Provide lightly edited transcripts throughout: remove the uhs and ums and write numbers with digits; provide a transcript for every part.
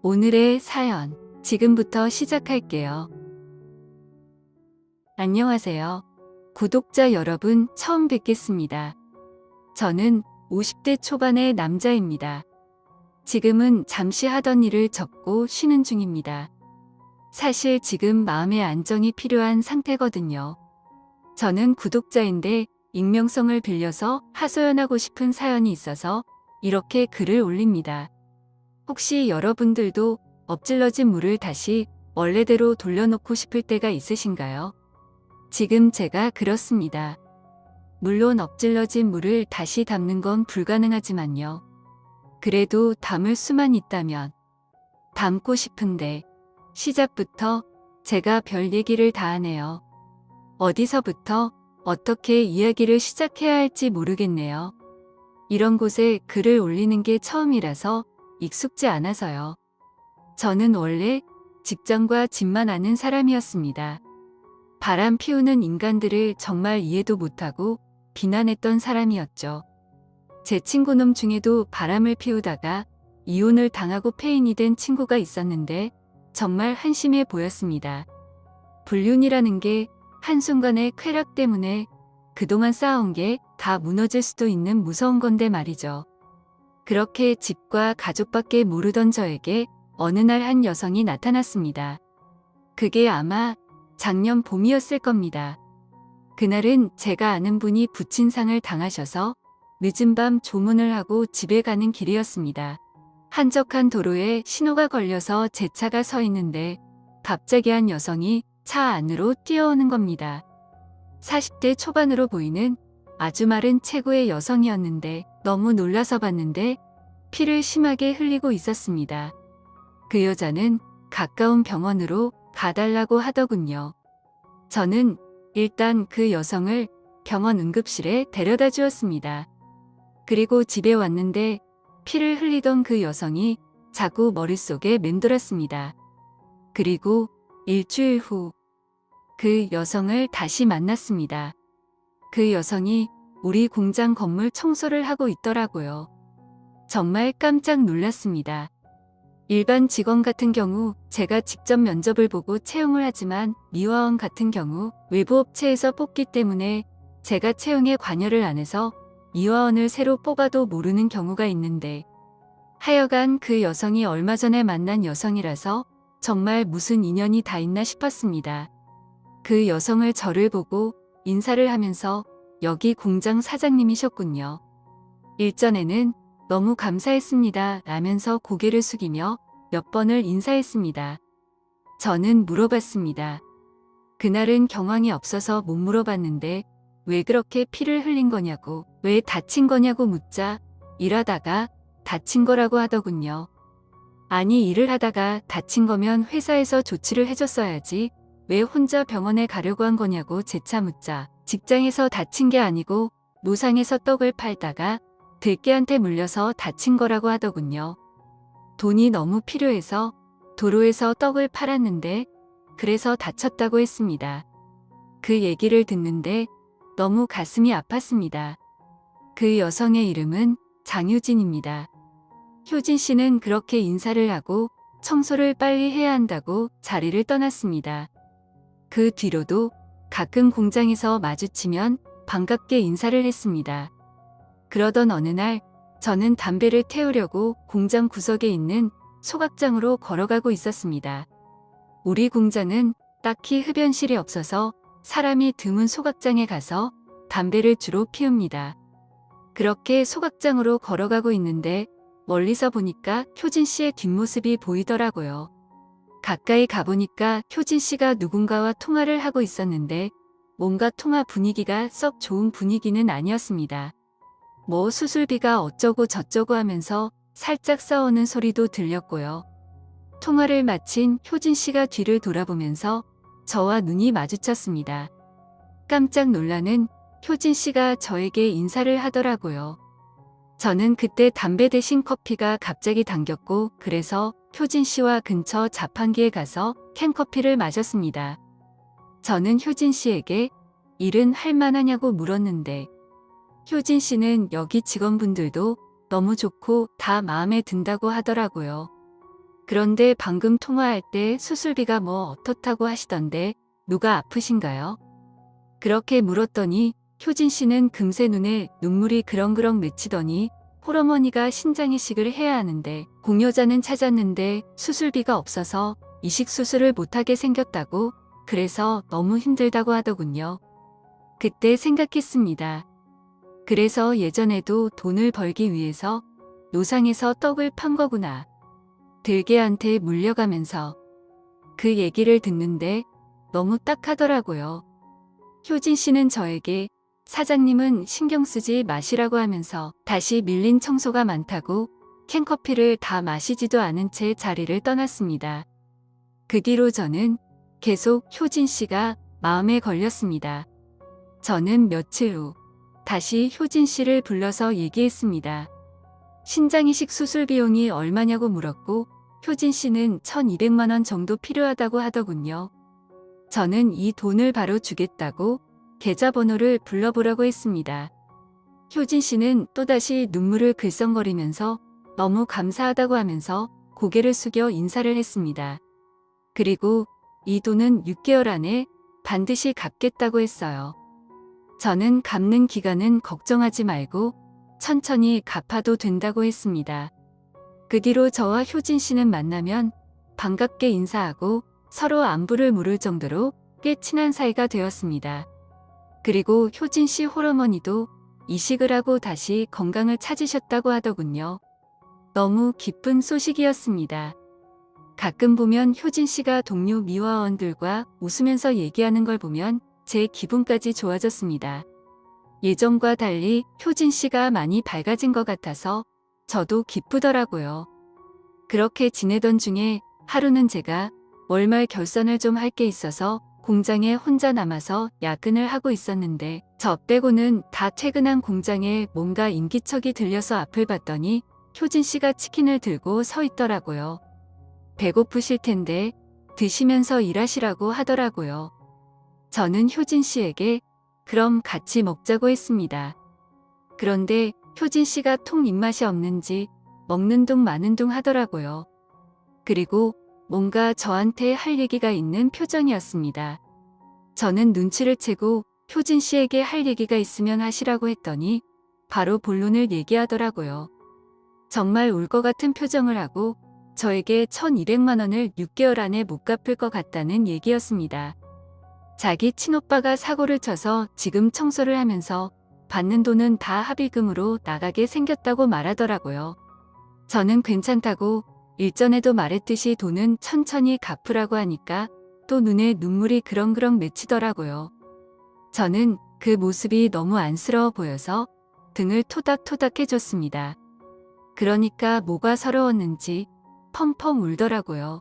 오늘의 사연, 지금부터 시작할게요. 안녕하세요. 구독자 여러분, 처음 뵙겠습니다. 저는 50대 초반의 남자입니다. 지금은 잠시 하던 일을 접고 쉬는 중입니다. 사실 지금 마음의 안정이 필요한 상태거든요. 저는 구독자인데 익명성을 빌려서 하소연하고 싶은 사연이 있어서 이렇게 글을 올립니다. 혹시 여러분들도 엎질러진 물을 다시 원래대로 돌려놓고 싶을 때가 있으신가요? 지금 제가 그렇습니다. 물론 엎질러진 물을 다시 담는 건 불가능하지만요. 그래도 담을 수만 있다면 담고 싶은데 시작부터 제가 별 얘기를 다 하네요. 어디서부터 어떻게 이야기를 시작해야 할지 모르겠네요. 이런 곳에 글을 올리는 게 처음이라서 익숙지 않아서요. 저는 원래 직장과 집만 아는 사람이었습니다. 바람 피우는 인간들을 정말 이해도 못하고 비난했던 사람이었죠. 제 친구놈 중에도 바람을 피우다가 이혼을 당하고 폐인이 된 친구가 있었는데 정말 한심해 보였습니다. 불륜이라는 게 한순간의 쾌락 때문에 그동안 쌓아온 게 다 무너질 수도 있는 무서운 건데 말이죠. 그렇게 집과 가족밖에 모르던 저에게 어느 날 한 여성이 나타났습니다. 그게 아마 작년 봄이었을 겁니다. 그날은 제가 아는 분이 부친상을 당하셔서 늦은 밤 조문을 하고 집에 가는 길이었습니다. 한적한 도로에 신호가 걸려서 제 차가 서 있는데 갑자기 한 여성이 차 안으로 뛰어오는 겁니다. 40대 초반으로 보이는 아주 마른 체구의 여성이었는데 너무 놀라서 봤는데 피를 심하게 흘리고 있었습니다. 그 여자는 가까운 병원으로 가달라고 하더군요. 저는 일단 그 여성을 병원 응급실에 데려다 주었습니다. 그리고 집에 왔는데 피를 흘리던 그 여성이 자꾸 머릿속에 맴돌았습니다. 그리고 일주일 후 그 여성을 다시 만났습니다. 그 여성이 우리 공장 건물 청소를 하고 있더라고요. 정말 깜짝 놀랐습니다. 일반 직원 같은 경우 제가 직접 면접을 보고 채용을 하지만 미화원 같은 경우 외부 업체에서 뽑기 때문에 제가 채용에 관여를 안 해서 미화원을 새로 뽑아도 모르는 경우가 있는데 하여간 그 여성이 얼마 전에 만난 여성이라서 정말 무슨 인연이 다 있나 싶었습니다. 그 여성을 저를 보고 인사를 하면서 여기 공장 사장님이셨군요. 일전에는 너무 감사했습니다 라면서 고개를 숙이며 몇 번을 인사했습니다. 저는 물어봤습니다. 그날은 경황이 없어서 못 물어봤는데 왜 그렇게 피를 흘린 거냐고, 왜 다친 거냐고 묻자 일하다가 다친 거라고 하더군요. 아니, 일을 하다가 다친 거면 회사에서 조치를 해줬어야지 왜 혼자 병원에 가려고 한 거냐고 재차 묻자 직장에서 다친 게 아니고 노상에서 떡을 팔다가 들깨한테 물려서 다친 거라고 하더군요. 돈이 너무 필요해서 도로에서 떡을 팔았는데 그래서 다쳤다고 했습니다. 그 얘기를 듣는데 너무 가슴이 아팠습니다. 그 여성의 이름은 장효진입니다. 효진 씨는 그렇게 인사를 하고 청소를 빨리 해야 한다고 자리를 떠났습니다. 그 뒤로도 가끔 공장에서 마주치면 반갑게 인사를 했습니다. 그러던 어느 날 저는 담배를 태우려고 공장 구석에 있는 소각장으로 걸어가고 있었습니다. 우리 공장은 딱히 흡연실이 없어서 사람이 드문 소각장에 가서 담배를 주로 피웁니다. 그렇게 소각장으로 걸어가고 있는데 멀리서 보니까 효진 씨의 뒷모습이 보이더라고요. 가까이 가보니까 효진 씨가 누군가와 통화를 하고 있었는데 뭔가 통화 분위기가 썩 좋은 분위기는 아니었습니다. 뭐 수술비가 어쩌고 저쩌고 하면서 살짝 싸우는 소리도 들렸고요. 통화를 마친 효진 씨가 뒤를 돌아보면서 저와 눈이 마주쳤습니다. 깜짝 놀라는 효진 씨가 저에게 인사를 하더라고요. 저는 그때 담배 대신 커피가 갑자기 당겼고 그래서 효진 씨와 근처 자판기에 가서 캔커피를 마셨습니다. 저는 효진 씨에게 일은 할 만하냐고 물었는데 효진 씨는 여기 직원분들도 너무 좋고 다 마음에 든다고 하더라고요. 그런데 방금 통화할 때 수술비가 뭐 어떻다고 하시던데 누가 아프신가요? 그렇게 물었더니 효진 씨는 금세 눈에 눈물이 그렁그렁 맺히더니 홀어머니가 신장 이식을 해야 하는데 공여자는 찾았는데 수술비가 없어서 이식 수술을 못하게 생겼다고 그래서 너무 힘들다고 하더군요. 그때 생각했습니다. 그래서 예전에도 돈을 벌기 위해서 노상에서 떡을 판 거구나. 들개한테 물려가면서 그 얘기를 듣는데 너무 딱하더라고요. 효진 씨는 저에게 사장님은 신경 쓰지 마시라고 하면서 다시 밀린 청소가 많다고 캔커피를 다 마시지도 않은 채 자리를 떠났습니다. 그 뒤로 저는 계속 효진 씨가 마음에 걸렸습니다. 저는 며칠 후 다시 효진 씨를 불러서 얘기했습니다. 신장이식 수술 비용이 얼마냐고 물었고 효진 씨는 1,200만 원 정도 필요하다고 하더군요. 저는 이 돈을 바로 주겠다고 계좌번호를 불러보라고 했습니다. 효진 씨는 또다시 눈물을 글썽거리면서 너무 감사하다고 하면서 고개를 숙여 인사를 했습니다. 그리고 이 돈은 6개월 안에 반드시 갚겠다고 했어요. 저는 갚는 기간은 걱정하지 말고 천천히 갚아도 된다고 했습니다. 그 뒤로 저와 효진 씨는 만나면 반갑게 인사하고 서로 안부를 물을 정도로 꽤 친한 사이가 되었습니다. 그리고 효진 씨 홀어머니도 이식을 하고 다시 건강을 찾으셨다고 하더군요. 너무 기쁜 소식이었습니다. 가끔 보면 효진 씨가 동료 미화원들과 웃으면서 얘기하는 걸 보면 제 기분까지 좋아졌습니다. 예전과 달리 효진 씨가 많이 밝아진 것 같아서 저도 기쁘더라고요. 그렇게 지내던 중에 하루는 제가 월말 결산을 좀 할 게 있어서 공장에 혼자 남아서 야근을 하고 있었는데 저 빼고는 다 퇴근한 공장에 뭔가 인기척이 들려서 앞을 봤더니 효진 씨가 치킨을 들고 서 있더라고요. 배고프실 텐데 드시면서 일하시라고 하더라고요. 저는 효진 씨에게 그럼 같이 먹자고 했습니다. 그런데 효진 씨가 통 입맛이 없는지 먹는 둥 마는 둥 하더라고요. 그리고 뭔가 저한테 할 얘기가 있는 표정이었습니다. 저는 눈치를 채고 효진 씨에게 할 얘기가 있으면 하시라고 했더니 바로 본론을 얘기하더라고요. 정말 울 것 같은 표정을 하고 저에게 1,200만 원을 6개월 안에 못 갚을 것 같다는 얘기였습니다. 자기 친오빠가 사고를 쳐서 지금 청소를 하면서 받는 돈은 다 합의금으로 나가게 생겼다고 말하더라고요. 저는 괜찮다고 일전에도 말했듯이 돈은 천천히 갚으라고 하니까 또 눈에 눈물이 그렁그렁 맺히더라고요. 저는 그 모습이 너무 안쓰러워 보여서 등을 토닥토닥 해줬습니다. 그러니까 뭐가 서러웠는지 펑펑 울더라고요.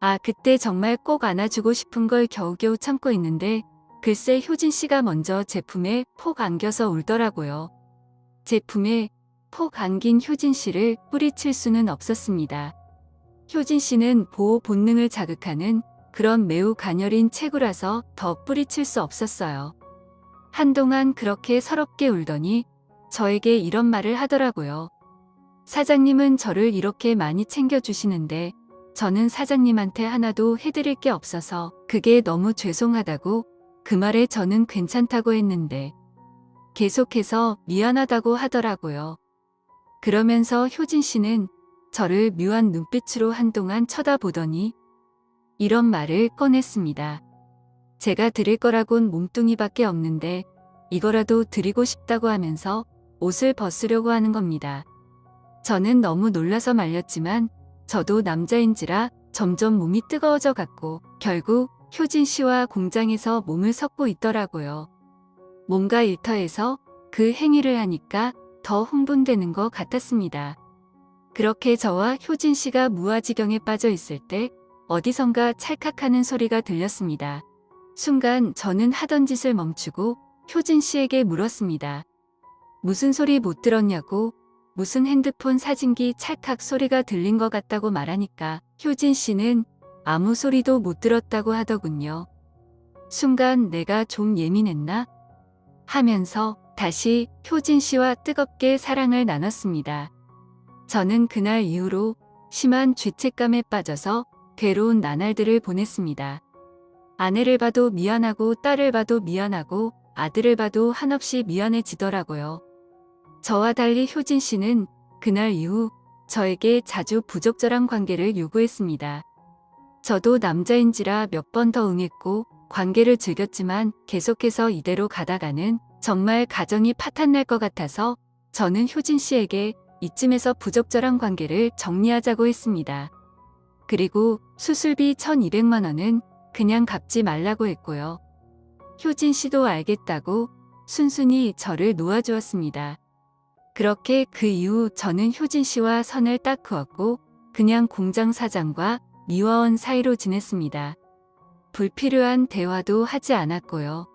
아, 그때 정말 꼭 안아주고 싶은 걸 겨우겨우 참고 있는데 글쎄 효진 씨가 먼저 제품에 폭 안겨서 울더라고요. 제품에 폭 안긴 효진 씨를 뿌리칠 수는 없었습니다. 효진 씨는 보호 본능을 자극하는 그런 매우 가녀린 체구라서 더 뿌리칠 수 없었어요. 한동안 그렇게 서럽게 울더니 저에게 이런 말을 하더라고요. 사장님은 저를 이렇게 많이 챙겨주시는데 저는 사장님한테 하나도 해드릴 게 없어서 그게 너무 죄송하다고 그 말에 저는 괜찮다고 했는데 계속해서 미안하다고 하더라고요. 그러면서 효진 씨는 저를 묘한 눈빛으로 한동안 쳐다보더니 이런 말을 꺼냈습니다. 제가 드릴 거라곤 몸뚱이밖에 없는데 이거라도 드리고 싶다고 하면서 옷을 벗으려고 하는 겁니다. 저는 너무 놀라서 말렸지만 저도 남자인지라 점점 몸이 뜨거워져 갔고 결국 효진 씨와 공장에서 몸을 섞고 있더라고요. 뭔가 일터에서 그 행위를 하니까 더 흥분되는 것 같았습니다. 그렇게 저와 효진 씨가 무아지경에 빠져 있을 때 어디선가 찰칵하는 소리가 들렸습니다. 순간 저는 하던 짓을 멈추고 효진 씨에게 물었습니다. 무슨 소리 못 들었냐고. 무슨 핸드폰 사진기 찰칵 소리가 들린 것 같다고 말하니까 효진 씨는 아무 소리도 못 들었다고 하더군요. 순간 내가 좀 예민했나? 하면서 다시 효진 씨와 뜨겁게 사랑을 나눴습니다. 저는 그날 이후로 심한 죄책감에 빠져서 괴로운 나날들을 보냈습니다. 아내를 봐도 미안하고 딸을 봐도 미안하고 아들을 봐도 한없이 미안해지더라고요. 저와 달리 효진 씨는 그날 이후 저에게 자주 부적절한 관계를 요구했습니다. 저도 남자인지라 몇 번 더 응했고 관계를 즐겼지만 계속해서 이대로 가다가는 정말 가정이 파탄날 것 같아서 저는 효진 씨에게 이쯤에서 부적절한 관계를 정리하자고 했습니다. 그리고 수술비 1,200만 원은 그냥 갚지 말라고 했고요. 효진 씨도 알겠다고 순순히 저를 놓아주었습니다. 그렇게 그 이후 저는 효진 씨와 선을 딱 그었고 그냥 공장 사장과 미화원 사이로 지냈습니다. 불필요한 대화도 하지 않았고요.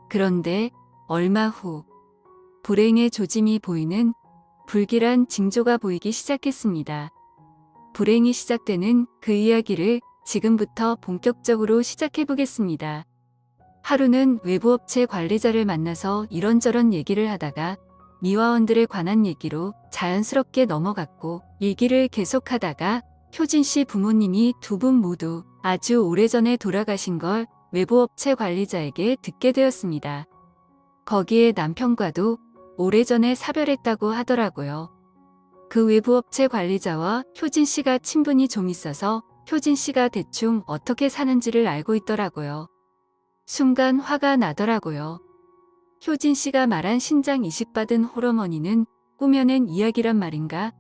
그런데 얼마 후 불행의 조짐이 보이는 불길한 징조가 보이기 시작했습니다. 불행이 시작되는 그 이야기를 지금부터 본격적으로 시작해 보겠습니다. 하루는 외부업체 관리자를 만나서 이런저런 얘기를 하다가 미화원들에 관한 얘기로 자연스럽게 넘어갔고 얘기를 계속하다가 효진 씨 부모님이 두 분 모두 아주 오래전에 돌아가신 걸 외부업체 관리자에게 듣게 되었습니다. 거기에 남편과도 오래전에 사별했다고 하더라고요. 그 외부업체 관리자와 효진 씨가 친분이 좀 있어서 효진 씨가 대충 어떻게 사는지를 알고 있더라고요. 순간 화가 나더라고요. 효진 씨가 말한 신장 이식받은 홀어머니는 꾸며낸 이야기란 말인가?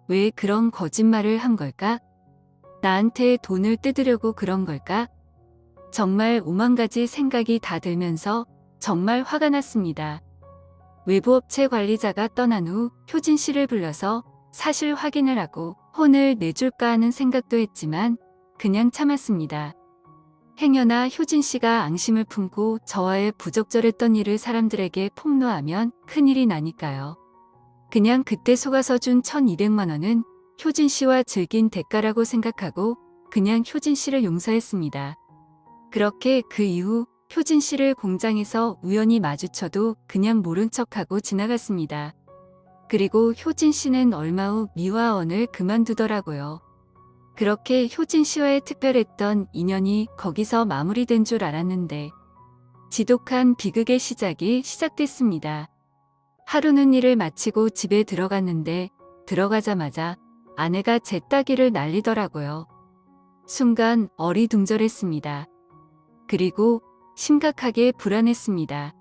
왜 그런 거짓말을 한 걸까? 나한테 돈을 뜯으려고 그런 걸까? 정말 오만 가지 생각이 다 들면서 정말 화가 났습니다. 외부업체 관리자가 떠난 후 효진 씨를 불러서 사실 확인을 하고 혼을 내줄까 하는 생각도 했지만 그냥 참았습니다. 행여나 효진 씨가 앙심을 품고 저와의 부적절했던 일을 사람들에게 폭로하면 큰일이 나니까요. 그냥 그때 속아서 준 1,200만 원은 효진 씨와 즐긴 대가라고 생각하고 그냥 효진 씨를 용서했습니다. 그렇게 그 이후 효진 씨를 공장에서 우연히 마주쳐도 그냥 모른 척하고 지나갔습니다. 그리고 효진 씨는 얼마 후 미화원을 그만두더라고요. 그렇게 효진 씨와의 특별했던 인연이 거기서 마무리된 줄 알았는데 지독한 비극의 시작이 시작됐습니다. 하루는 일을 마치고 집에 들어갔는데 들어가자마자 아내가 제 따귀를 날리더라고요. 순간 어리둥절했습니다. 그리고 심각하게 불안했습니다.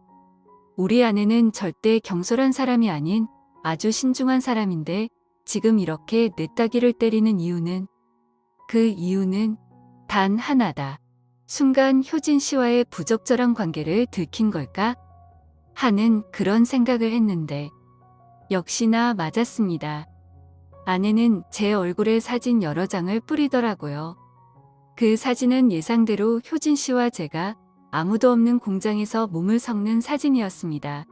우리 아내는 절대 경솔한 사람이 아닌 아주 신중한 사람인데 지금 이렇게 내 따귀를 때리는 이유는 그 이유는 단 하나다. 순간 효진 씨와의 부적절한 관계를 들킨 걸까? 하는 그런 생각을 했는데 역시나 맞았습니다. 아내는 제 얼굴에 사진 여러 장을 뿌리더라고요. 그 사진은 예상대로 효진 씨와 제가 아무도 없는 공장에서 몸을 섞는 사진이었습니다.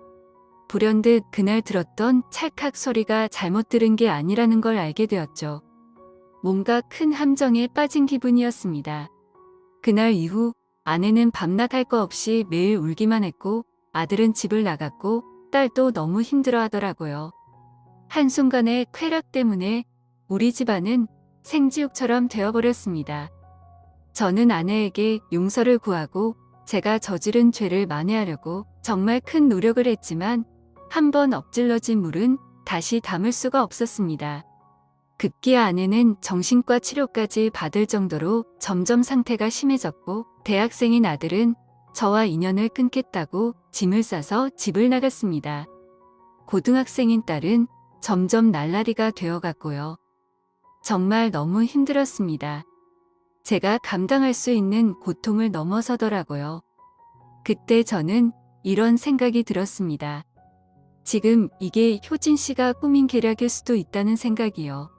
불현듯 그날 들었던 찰칵 소리가 잘못 들은 게 아니라는 걸 알게 되었죠. 뭔가 큰 함정에 빠진 기분이었습니다. 그날 이후 아내는 밤낮 할 거 없이 매일 울기만 했고 아들은 집을 나갔고 딸도 너무 힘들어 하더라고요. 한순간의 쾌락 때문에 우리 집안은 생지옥처럼 되어버렸습니다. 저는 아내에게 용서를 구하고 제가 저지른 죄를 만회하려고 정말 큰 노력을 했지만 한 번 엎질러진 물은 다시 담을 수가 없었습니다. 급기야 아내는 정신과 치료까지 받을 정도로 점점 상태가 심해졌고 대학생인 아들은 저와 인연을 끊겠다고 짐을 싸서 집을 나갔습니다. 고등학생인 딸은 점점 날라리가 되어갔고요. 정말 너무 힘들었습니다. 제가 감당할 수 있는 고통을 넘어서더라고요. 그때 저는 이런 생각이 들었습니다. 지금 이게 효진 씨가 꾸민 계략일 수도 있다는 생각이요.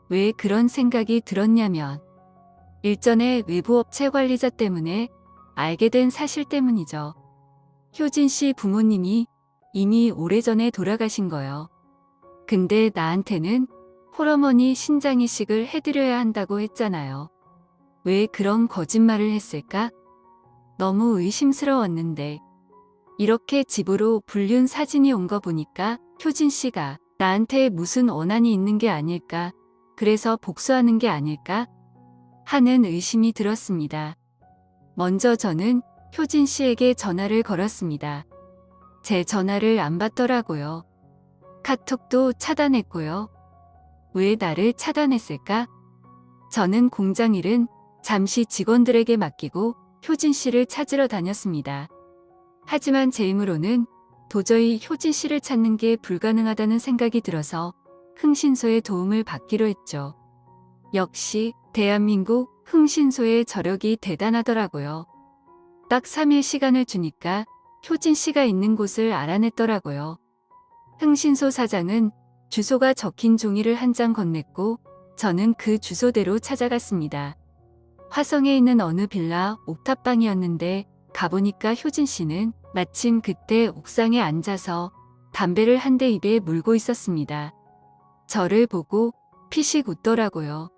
왜 그런 생각이 들었냐면 일전에 외부업체 관리자 때문에 알게 된 사실 때문이죠. 효진 씨 부모님이 이미 오래전에 돌아가신 거요. 근데 나한테는 홀어머니 신장 이식을 해드려야 한다고 했잖아요. 왜 그런 거짓말을 했을까? 너무 의심스러웠는데 이렇게 집으로 불륜 사진이 온 거 보니까 효진 씨가 나한테 무슨 원한이 있는 게 아닐까 그래서 복수하는 게 아닐까 하는 의심이 들었습니다. 먼저 저는 효진 씨에게 전화를 걸었습니다. 제 전화를 안 받더라고요. 카톡도 차단했고요. 왜 나를 차단했을까? 저는 공장 일은 잠시 직원들에게 맡기고 효진 씨를 찾으러 다녔습니다. 하지만 제 힘으로는 도저히 효진 씨를 찾는 게 불가능하다는 생각이 들어서 흥신소의 도움을 받기로 했죠. 역시 대한민국 흥신소의 저력이 대단하더라고요. 딱 3일 시간을 주니까 효진 씨가 있는 곳을 알아냈더라고요. 흥신소 사장은 주소가 적힌 종이를 한 장 건넸고 저는 그 주소대로 찾아갔습니다. 화성에 있는 어느 빌라 옥탑방이었는데 가보니까 효진 씨는 마침 그때 옥상에 앉아서 담배를 한 대 입에 물고 있었습니다. 저를 보고 피식 웃더라고요.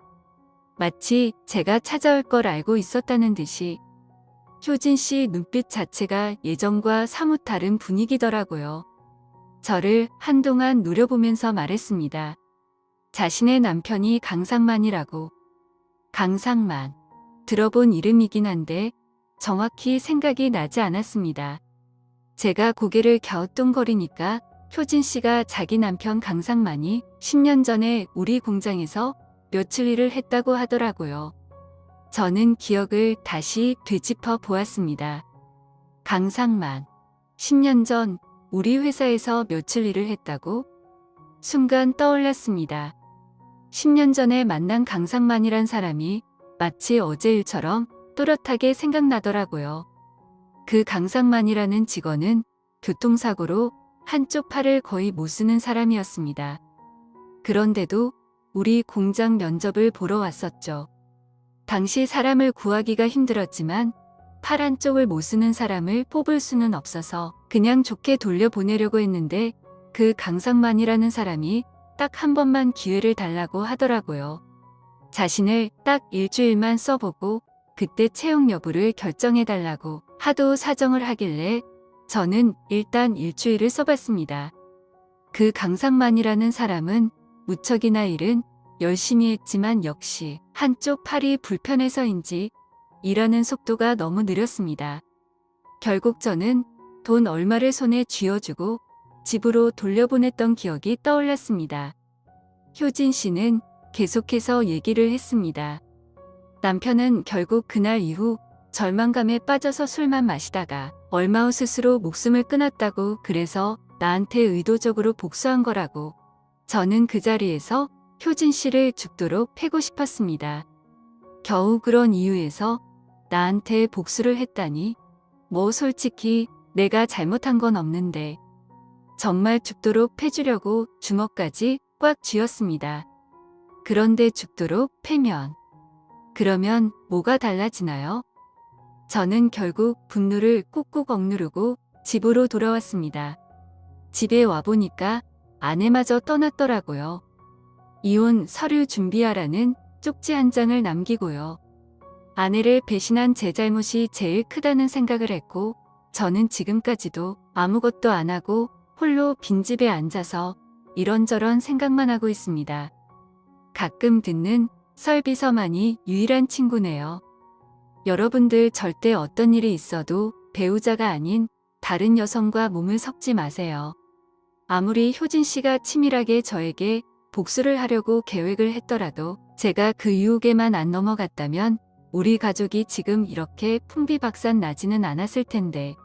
마치 제가 찾아올 걸 알고 있었다는 듯이. 효진 씨 눈빛 자체가 예전과 사뭇 다른 분위기더라고요. 저를 한동안 노려보면서 말했습니다. 자신의 남편이 강상만이라고. 강상만. 들어본 이름이긴 한데 정확히 생각이 나지 않았습니다. 제가 고개를 갸우뚱거리니까 효진 씨가 자기 남편 강상만이 10년 전에 우리 공장에서 며칠 일을 했다고 하더라고요. 저는 기억을 다시 되짚어 보았습니다. 강상만. 10년 전 우리 회사에서 며칠 일을 했다고? 순간 떠올랐습니다. 10년 전에 만난 강상만이란 사람이 마치 어제 일처럼 또렷하게 생각나더라고요. 그 강상만이라는 직원은 교통사고로 한쪽 팔을 거의 못 쓰는 사람이었습니다. 그런데도 우리 공장 면접을 보러 왔었죠. 당시 사람을 구하기가 힘들었지만 팔 한쪽을 못 쓰는 사람을 뽑을 수는 없어서 그냥 좋게 돌려보내려고 했는데 그 강상만이라는 사람이 딱 한 번만 기회를 달라고 하더라고요. 자신을 딱 일주일만 써보고 그때 채용 여부를 결정해달라고 하도 사정을 하길래 저는 일단 일주일을 써봤습니다. 그 강상만이라는 사람은 무척이나 일은 열심히 했지만 역시 한쪽 팔이 불편해서인지 일하는 속도가 너무 느렸습니다. 결국 저는 돈 얼마를 손에 쥐어주고 집으로 돌려보냈던 기억이 떠올랐습니다. 효진 씨는 계속해서 얘기를 했습니다. 남편은 결국 그날 이후 절망감에 빠져서 술만 마시다가 얼마 후 스스로 목숨을 끊었다고 그래서 나한테 의도적으로 복수한 거라고. 저는 그 자리에서 효진 씨를 죽도록 패고 싶었습니다. 겨우 그런 이유에서 나한테 복수를 했다니. 뭐 솔직히 내가 잘못한 건 없는데. 정말 죽도록 패주려고 주먹까지 꽉 쥐었습니다. 그런데 죽도록 패면. 그러면 뭐가 달라지나요? 저는 결국 분노를 꾹꾹 억누르고 집으로 돌아왔습니다. 집에 와보니까 아내마저 떠났더라고요. 이혼 서류 준비하라는 쪽지 한 장을 남기고요. 아내를 배신한 제 잘못이 제일 크다는 생각을 했고 저는 지금까지도 아무것도 안 하고 홀로 빈집에 앉아서 이런저런 생각만 하고 있습니다. 가끔 듣는 설비서만이 유일한 친구네요. 여러분들 절대 어떤 일이 있어도 배우자가 아닌 다른 여성과 몸을 섞지 마세요. 아무리 효진 씨가 치밀하게 저에게 복수를 하려고 계획을 했더라도 제가 그 유혹에만 안 넘어갔다면 우리 가족이 지금 이렇게 풍비박산 나지는 않았을 텐데.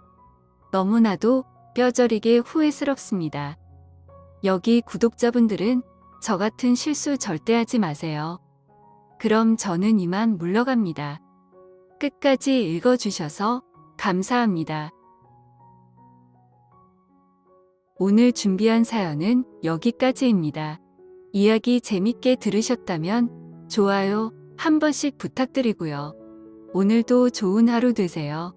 너무나도 뼈저리게 후회스럽습니다. 여기 구독자분들은 저 같은 실수 절대 하지 마세요. 그럼 저는 이만 물러갑니다. 끝까지 읽어주셔서 감사합니다. 오늘 준비한 사연은 여기까지입니다. 이야기 재밌게 들으셨다면 좋아요 한 번씩 부탁드리고요. 오늘도 좋은 하루 되세요.